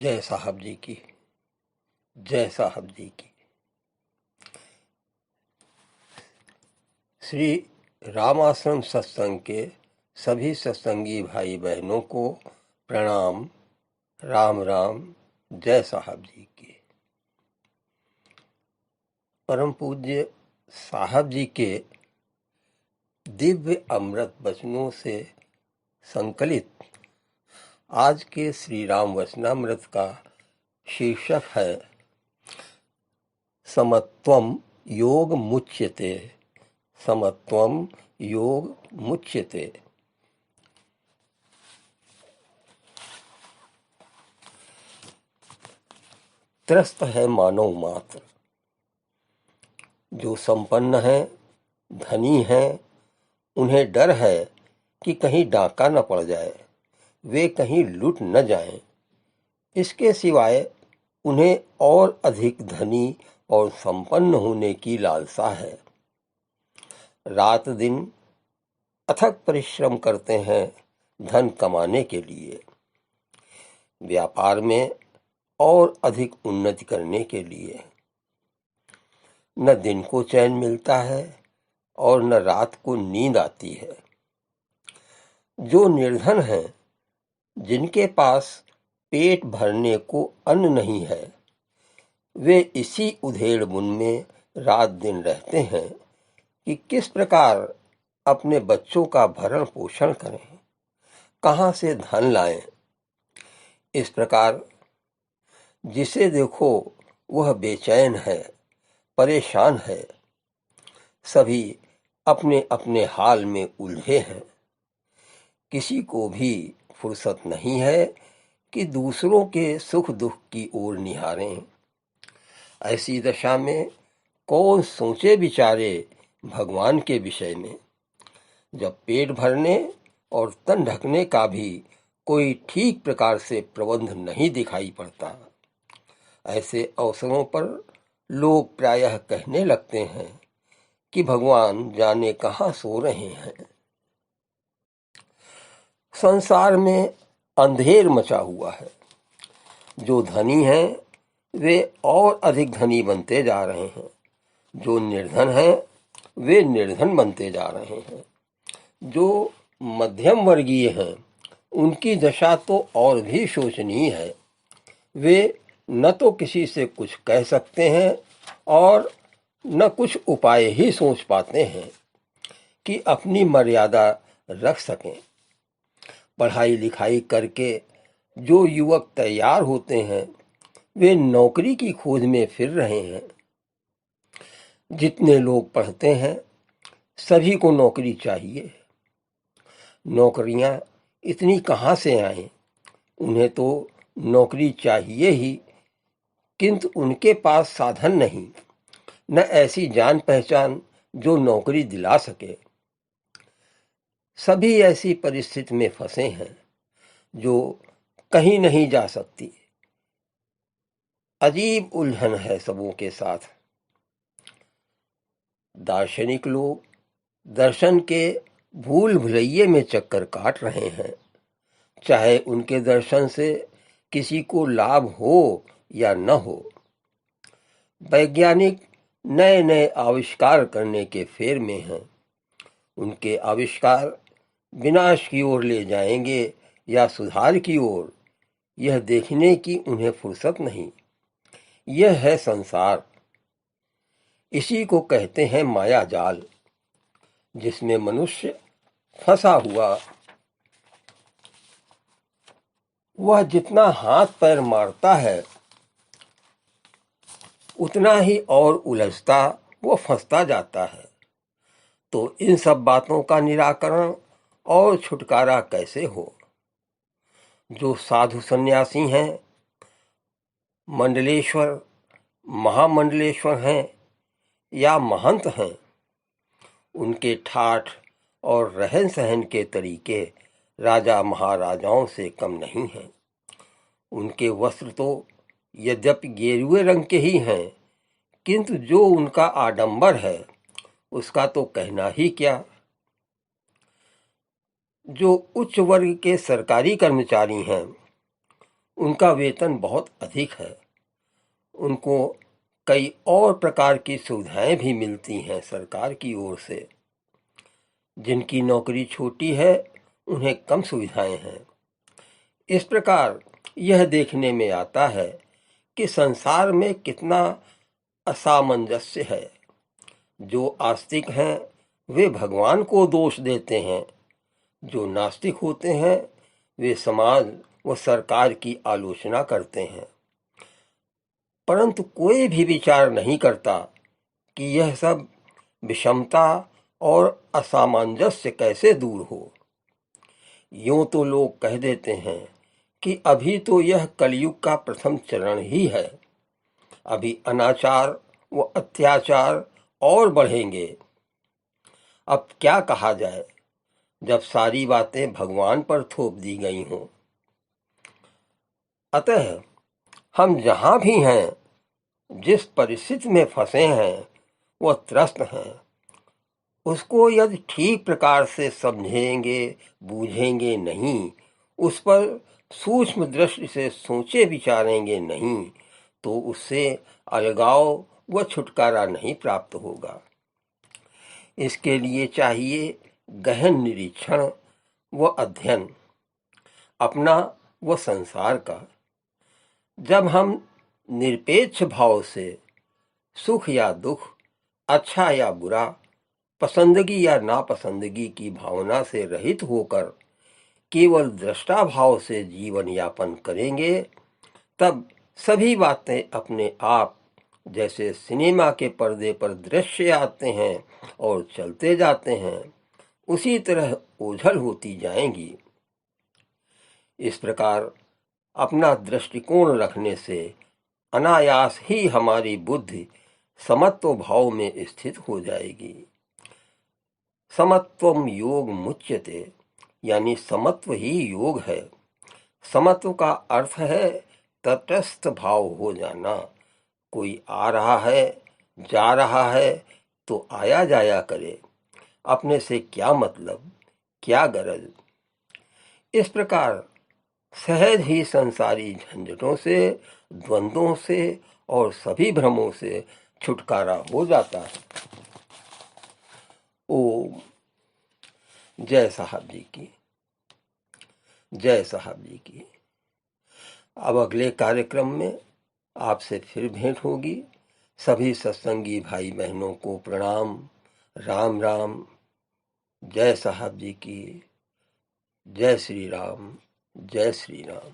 जय साहब जी की। जय साहब जी की। श्री राम आश्रम सत्संग के सभी सत्संगी भाई बहनों को प्रणाम। राम राम। जय साहब जी की। परम पूज्य साहब जी के दिव्य अमृत वचनों से संकलित आज के श्री राम वचनामृत का शीर्षक है समत्वम योग मुच्यते। समत्वम योग मुच्यते। त्रस्त है मानव मात्र। जो संपन्न है, धनी है, उन्हें डर है कि कहीं डाका न पड़ जाए, वे कहीं लुट न जाएं। इसके सिवाय उन्हें और अधिक धनी और संपन्न होने की लालसा है। रात दिन अथक परिश्रम करते हैं धन कमाने के लिए, व्यापार में और अधिक उन्नति करने के लिए। न दिन को चैन मिलता है और न रात को नींद आती है। जो निर्धन हैं, जिनके पास पेट भरने को अन्न नहीं है, वे इसी उधेड़-बुन में रात दिन रहते हैं कि किस प्रकार अपने बच्चों का भरण पोषण करें, कहाँ से धन लाएं। इस प्रकार जिसे देखो वह बेचैन है, परेशान है। सभी अपने अपने हाल में उलझे हैं। किसी को भी फुर्सत नहीं है कि दूसरों के सुख दुख की ओर निहारें। ऐसी दशा में कौन सोचे विचारे भगवान के विषय में, जब पेट भरने और तन ढकने का भी कोई ठीक प्रकार से प्रबंध नहीं दिखाई पड़ता। ऐसे अवसरों पर लोग प्रायः कहने लगते हैं कि भगवान जाने कहाँ सो रहे हैं। संसार में अंधेर मचा हुआ है। जो धनी हैं, वे और अधिक धनी बनते जा रहे हैं। जो निर्धन हैं, वे निर्धन बनते जा रहे हैं। जो मध्यम वर्गीय हैं, उनकी दशा तो और भी शोचनीय है। वे न तो किसी से कुछ कह सकते हैं और न कुछ उपाय ही सोच पाते हैं कि अपनी मर्यादा रख सकें। पढ़ाई लिखाई करके जो युवक तैयार होते हैं, वे नौकरी की खोज में फिर रहे हैं। जितने लोग पढ़ते हैं, सभी को नौकरी चाहिए। नौकरियां इतनी कहाँ से आएं? उन्हें तो नौकरी चाहिए ही, किंतु उनके पास साधन नहीं, न ऐसी जान पहचान जो नौकरी दिला सके। सभी ऐसी परिस्थिति में फंसे हैं जो कहीं नहीं जा सकती। अजीब उलझन है सबों के साथ। दार्शनिक लोग दर्शन के भूल भुलैये में चक्कर काट रहे हैं, चाहे उनके दर्शन से किसी को लाभ हो या न हो। वैज्ञानिक नए नए आविष्कार करने के फेर में हैं। उनके आविष्कार विनाश की ओर ले जाएंगे या सुधार की ओर, यह देखने की उन्हें फुर्सत नहीं। यह है संसार। इसी को कहते हैं माया जाल, जिसमें मनुष्य फंसा हुआ। वह जितना हाथ पैर मारता है, उतना ही और उलझता वो फंसता जाता है। तो इन सब बातों का निराकरण और छुटकारा कैसे हो? जो साधु सन्यासी हैं, मंडलेश्वर, महामंडलेश्वर हैं या महंत हैं, उनके ठाठ और रहन सहन के तरीके राजा महाराजाओं से कम नहीं हैं। उनके वस्त्र तो यद्यपि गेरुए रंग के ही हैं, किंतु जो उनका आडंबर है, उसका तो कहना ही क्या। जो उच्च वर्ग के सरकारी कर्मचारी हैं, उनका वेतन बहुत अधिक है। उनको कई और प्रकार की सुविधाएं भी मिलती हैं सरकार की ओर से। जिनकी नौकरी छोटी है उन्हें कम सुविधाएं हैं। इस प्रकार यह देखने में आता है कि संसार में कितना असामंजस्य है। जो आस्तिक हैं वे भगवान को दोष देते हैं, जो नास्तिक होते हैं वे समाज व सरकार की आलोचना करते हैं, परंतु कोई भी विचार नहीं करता कि यह सब विषमता और असामंजस्य कैसे दूर हो। यूं तो लोग कह देते हैं कि अभी तो यह कलयुग का प्रथम चरण ही है, अभी अनाचार व अत्याचार और बढ़ेंगे। अब क्या कहा जाए जब सारी बातें भगवान पर थोप दी गई हों। अतः हम जहां भी हैं, जिस परिस्थिति में फंसे हैं वह त्रस्त हैं, उसको यदि ठीक प्रकार से समझेंगे बूझेंगे नहीं, उस पर सूक्ष्म दृष्टि से सोचे विचारेंगे नहीं, तो उससे अलगाव व छुटकारा नहीं प्राप्त होगा। इसके लिए चाहिए गहन निरीक्षण व अध्ययन, अपना व संसार का। जब हम निरपेक्ष भाव से सुख या दुख, अच्छा या बुरा, पसंदगी या नापसंदगी की भावना से रहित होकर केवल दृष्टा भाव से जीवन यापन करेंगे, तब सभी बातें अपने आप जैसे सिनेमा के पर्दे पर दृश्य आते हैं और चलते जाते हैं, उसी तरह ओझल होती जाएंगी। इस प्रकार अपना दृष्टिकोण रखने से अनायास ही हमारी बुद्धि समत्व भाव में स्थित हो जाएगी। समत्वम योग मुच्यते, यानी समत्व ही योग है। समत्व का अर्थ है तटस्थ भाव हो जाना। कोई आ रहा है, जा रहा है तो आया जाया करे, अपने से क्या मतलब, क्या गरज। इस प्रकार सहज ही संसारी झंझटों से, द्वंद्वों से और सभी भ्रमों से छुटकारा हो जाता है। ओम। जय साहब जी की, जय साहब जी की। अब अगले कार्यक्रम में आपसे फिर भेंट होगी। सभी सत्संगी भाई बहनों को प्रणाम। राम राम। जय साहब जी की। जय श्री राम। जय श्री राम।